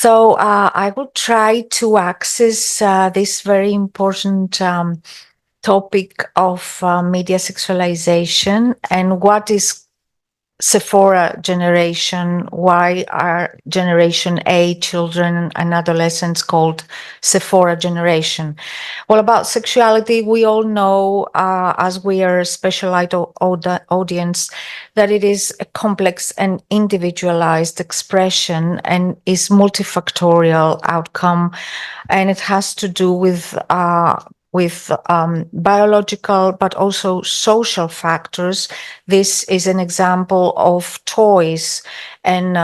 So I will try to access this very important topic of media sexualization and what is Sephora generation, why are Generation A children and adolescents called Sephora generation? Well, about sexuality, we all know, as we are a specialized audience, that it is a complex and individualized expression and is multifactorial outcome, and it has to do with biological but also social factors. This is an example of toys and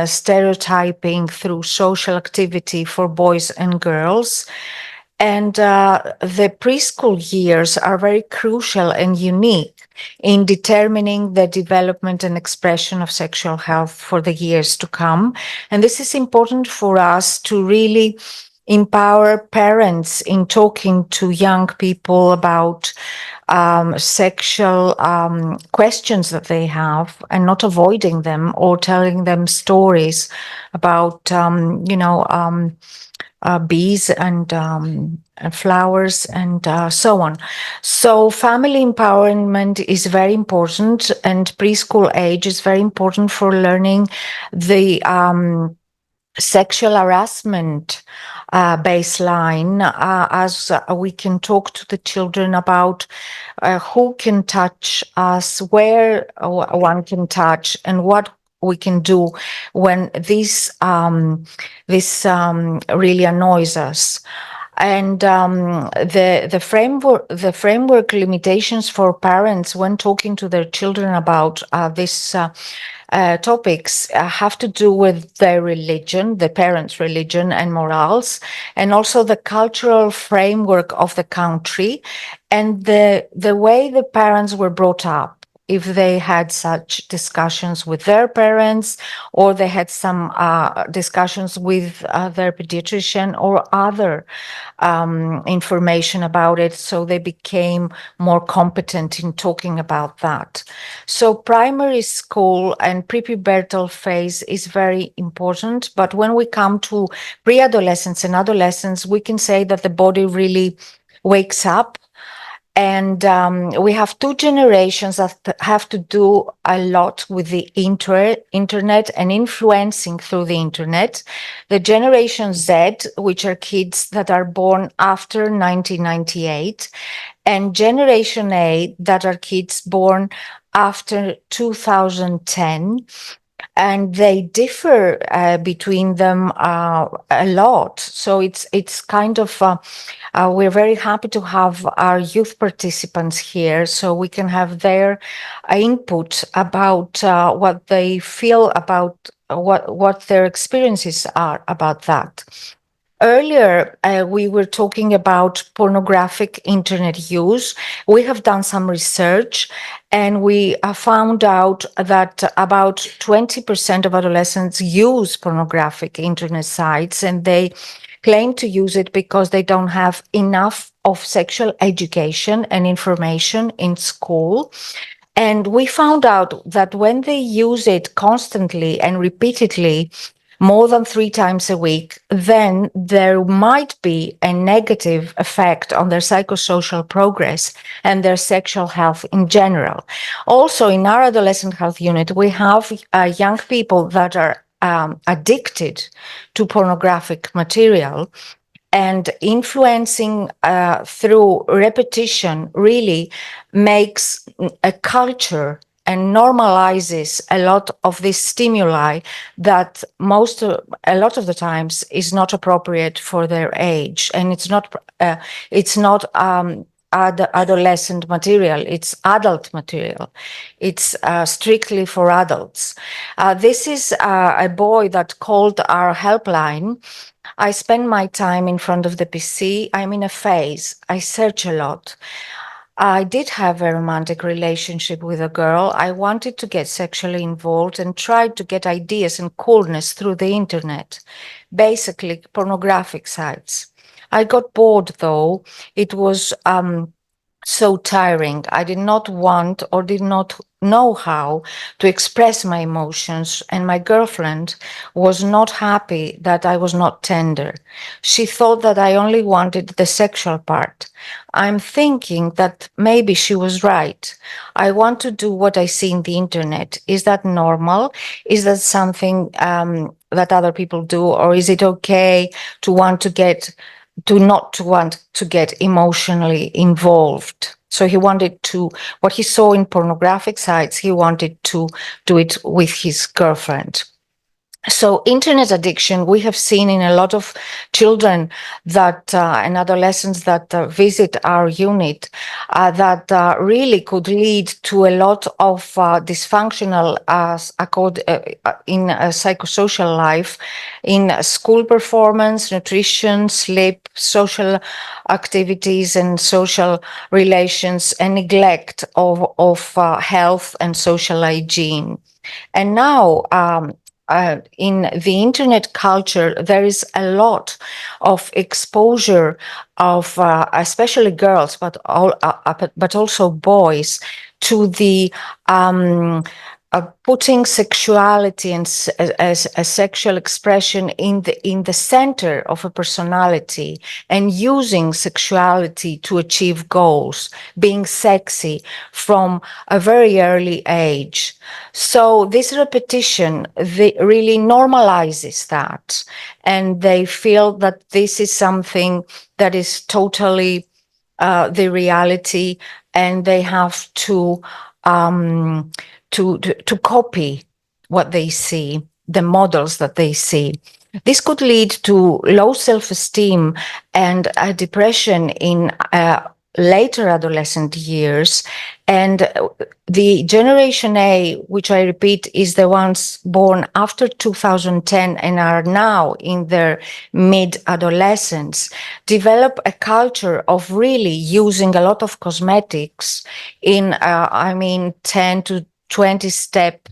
stereotyping through social activity for boys and girls. And the preschool years are very crucial and unique in determining the development and expression of sexual health for the years to come. And this is important for us to really empower parents in talking to young people about sexual questions that they have and not avoiding them or telling them stories about, bees and flowers and so on. So family empowerment is very important, and preschool age is very important for learning the sexual harassment baseline, as we can talk to the children about who can touch us, where one can touch, and what we can do when this really annoys us. And the framework limitations for parents when talking to their children about this topics have to do with their religion, the parents' religion and morals, and also the cultural framework of the country and the way the parents were brought up. If they had such discussions with their parents, or they had some discussions with their pediatrician or other information about it, so they became more competent in talking about that. So primary school and prepubertal phase is very important, but when we come to pre-adolescence and adolescence, we can say that the body really wakes up. And we have two generations that have to do a lot with the internet and influencing through the internet. The Generation Z, which are kids that are born after 1998, and Generation A, that are kids born after 2010. And they differ between them a lot. So it's kind of we're very happy to have our youth participants here, so we can have their input about what they feel about what their experiences are about that. Earlier, we were talking about pornographic internet use. We have done some research, and we found out that about 20% of adolescents use pornographic internet sites, and they claim to use it because they don't have enough of sexual education and information in school. And we found out that when they use it constantly and repeatedly, more than 3 times a week, then there might be a negative effect on their psychosocial progress and their sexual health in general. Also, in our adolescent health unit, we have young people that are addicted to pornographic material, and influencing through repetition really makes a culture and normalizes a lot of this stimuli that a lot of the times is not appropriate for their age, and it's not adolescent material, it's adult material. It's strictly for adults. This is a boy that called our helpline. I spend my time in front of the PC. I'm in a phase. I search a lot. I did have a romantic relationship with a girl. I wanted to get sexually involved and tried to get ideas and coolness through the internet, basically pornographic sites. I got bored though. It was so tiring. I did not want or did not know how to express my emotions, and my girlfriend was not happy that I was not tender. She thought that I only wanted the sexual part. I'm thinking that maybe she was right. I want to do what I see in the internet. Is that normal? Is that something that other people do, or is it okay to not to want to get emotionally involved? So he wanted to, what he saw in pornographic sites, he wanted to do it with his girlfriend. So internet addiction, we have seen in a lot of children that and adolescents that visit our unit that really could lead to a lot of dysfunctional in psychosocial life, in school performance, nutrition, sleep, social activities and social relations, and neglect of health and social hygiene. And now, in the internet culture, there is a lot of exposure of, especially girls, but also boys, to the putting sexuality and as a sexual expression in the center of a personality, and using sexuality to achieve goals, being sexy from a very early age. So this repetition really normalizes that, and they feel that this is something that is totally the reality, and they have to copy what they see, the models that they see. This could lead to low self-esteem and depression in later adolescent years. And the Generation A, which I repeat is the ones born after 2010 and are now in their mid-adolescence, develop a culture of really using a lot of cosmetics in, 10 to 20-step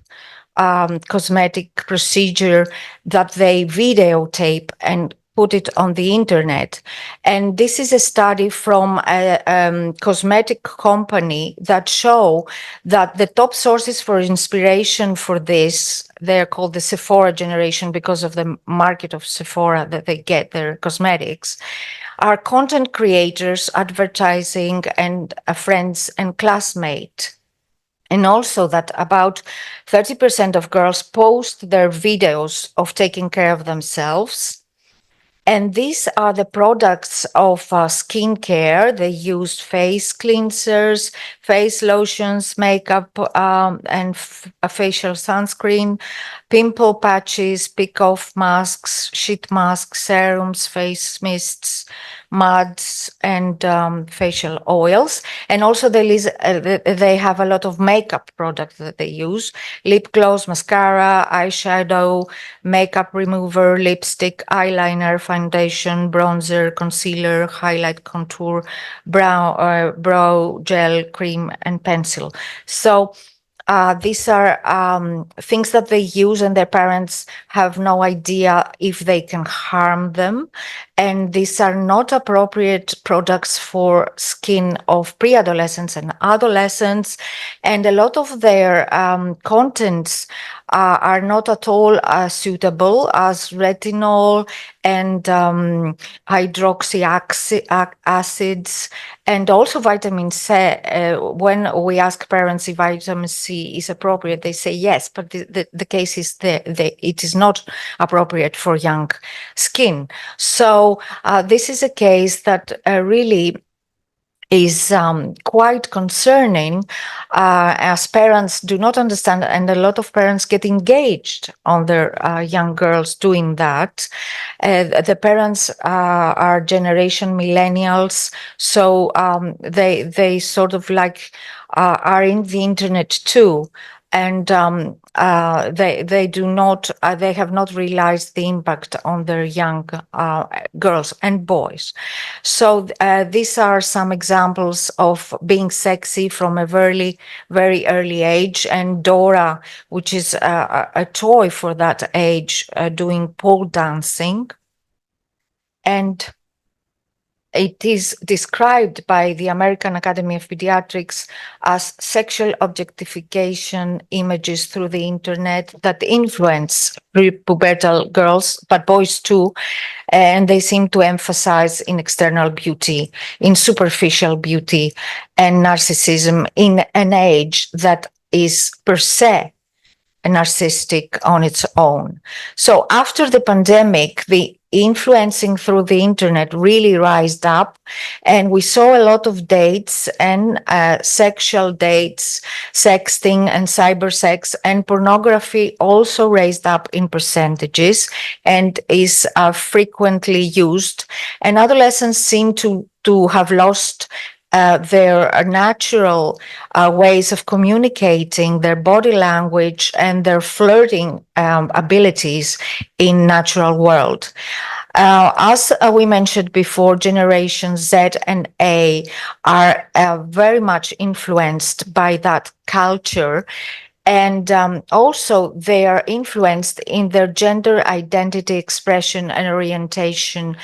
cosmetic procedure that they videotape and put it on the internet. And this is a study from a cosmetic company that show that the top sources for inspiration for this, they're called the Sephora generation because of the market of Sephora that they get their cosmetics, are content creators, advertising, and friends and classmates. And also that about 30% of girls post their videos of taking care of themselves. And these are the products of skincare. They use face cleansers, face lotions, makeup, and a facial sunscreen, pimple patches, pick-off masks, sheet masks, serums, face mists, muds, and facial oils. And also they have a lot of makeup products that they use: lip gloss, mascara, eyeshadow, makeup remover, lipstick, eyeliner, foundation, bronzer, concealer, highlight, contour, brow gel, cream, and pencil. So these are things that they use, and their parents have no idea if they can harm them. And these are not appropriate products for skin of pre-adolescents and adolescents. And a lot of their contents are not at all suitable, as retinol and hydroxy acids, and also vitamin C. When we ask parents if vitamin C is appropriate, they say yes, but the case is it is not appropriate for young skin. So this is a case that really is quite concerning, as parents do not understand, and a lot of parents get engaged on their young girls doing that. The parents are generation millennials, so they sort of like are in the internet too. And they do not, they have not realized the impact on their young girls and boys. So these are some examples of being sexy from a very early age. And Dora, which is a toy for that age, doing pole dancing. And it is described by the American Academy of Pediatrics as sexual objectification images through the internet that influence prepubertal girls, but boys too, and they seem to emphasize in external beauty, in superficial beauty, and narcissism in an age that is per se narcissistic on its own. So after the pandemic, the influencing through the internet really rised up, and we saw a lot of dates and sexual dates, sexting and cyber sex, and pornography also raised up in percentages and is frequently used. And adolescents seem to have lost their natural ways of communicating, their body language, and their flirting abilities in natural world. As we mentioned before, Generation Z and A are very much influenced by that culture. And also, they are influenced in their gender identity expression and orientation.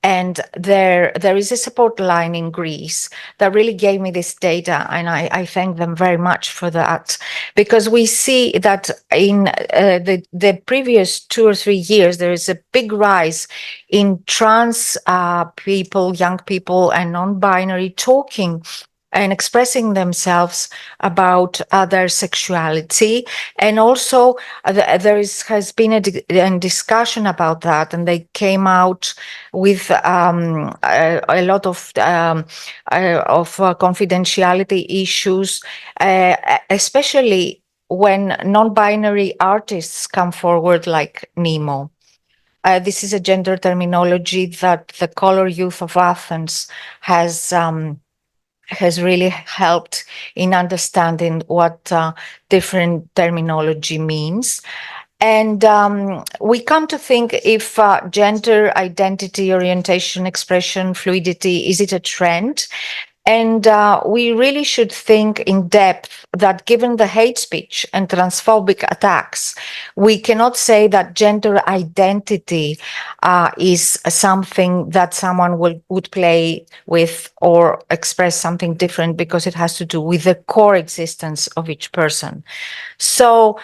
And there is a support line in Greece that really gave me this data, and I thank them very much for that, because we see that in the previous 2 or 3 years, there is a big rise in trans people, young people, and non-binary talking and expressing themselves about their sexuality. And also has been a discussion about that, and they came out with a lot of confidentiality issues, especially when non-binary artists come forward like Nemo. This is a gender terminology that the Color Youth of Athens has really helped in understanding what different terminology means. And we come to think if gender identity, orientation, expression, fluidity, is it a trend? And we really should think in depth that given the hate speech and transphobic attacks, we cannot say that gender identity is something that someone would play with or express something different, because it has to do with the core existence of each person. So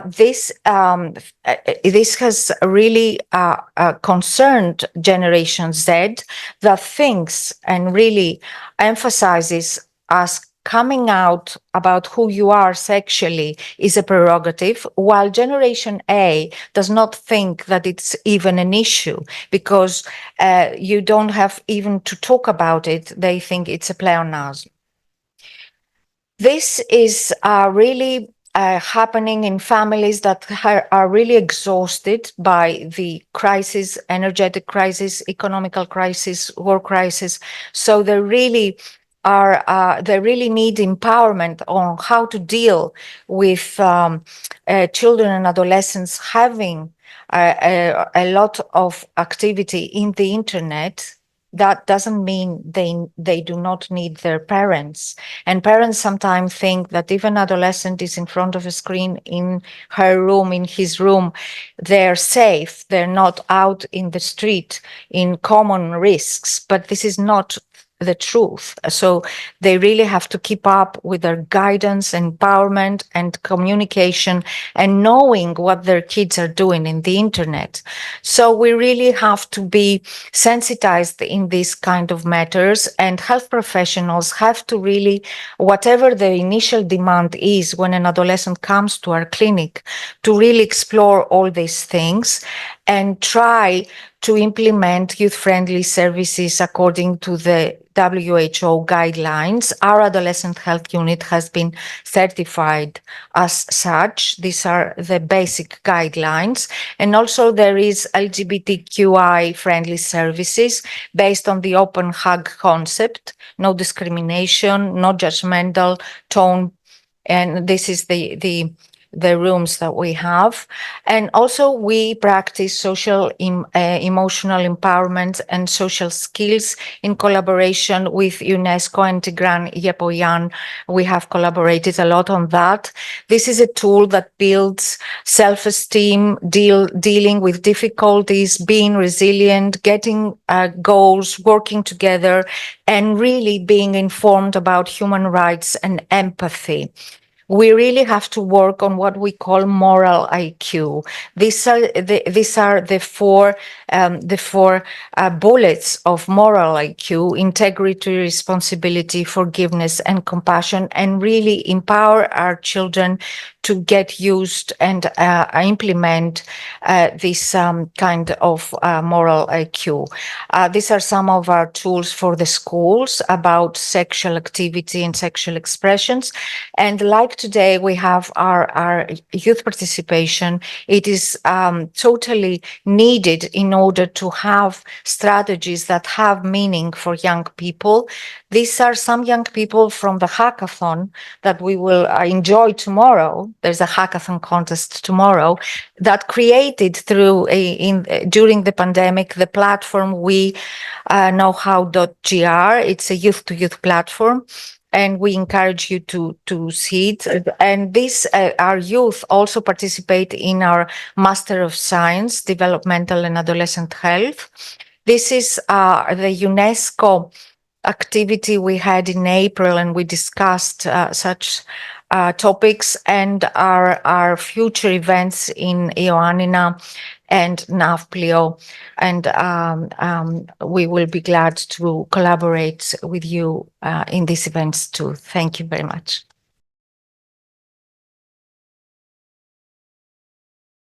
this has really concerned Generation Z, that thinks and really emphasizes us coming out about who you are sexually is a prerogative, while Generation A does not think that it's even an issue, because you don't have even to talk about it. They think it's a pleonasm. This is really happening in families that are really exhausted by the crisis, energetic crisis, economical crisis, war crisis. So they really need empowerment on how to deal with children and adolescents having a lot of activity in the internet. That doesn't mean they do not need their parents. And parents sometimes think that if an adolescent is in front of a screen in her room, in his room, they're safe. They're not out in the street in common risks. But this is not the truth. So they really have to keep up with their guidance, empowerment, and communication, and knowing what their kids are doing in the internet. So we really have to be sensitized in these kind of matters, and health professionals have to really, whatever the initial demand is when an adolescent comes to our clinic, to really explore all these things and try to implement youth-friendly services according to the WHO guidelines. Our adolescent health unit has been certified as such. These are the basic guidelines. And also there is LGBTQI friendly services based on the open hug concept, no discrimination, no judgmental tone. And this is the the rooms that we have. And also we practice social emotional empowerment and social skills in collaboration with UNESCO and Tigran Yepoyan. We have collaborated a lot on that. This is a tool that builds self-esteem, dealing with difficulties, being resilient, getting goals, working together, and really being informed about human rights and empathy. We really have to work on what we call moral IQ. These are the four bullets of moral IQ: integrity, responsibility, forgiveness, and compassion, and really empower our children to get used and implement this kind of moral IQ. These are some of our tools for the schools about sexual activity and sexual expressions. And like today, we have our youth participation. It is totally needed in order to have strategies that have meaning for young people. These are some young people from the hackathon that we will enjoy tomorrow. There's a hackathon contest tomorrow that created during the pandemic the platform we knowhow.gr. It's a youth-to-youth platform, and we encourage you to see it. And our youth also participate in our Master of Science, Developmental and Adolescent Health. This is the UNESCO activity we had in April, and we discussed such topics and our future events in Ioannina and Nafplio. And we will be glad to collaborate with you in these events too. Thank you very much.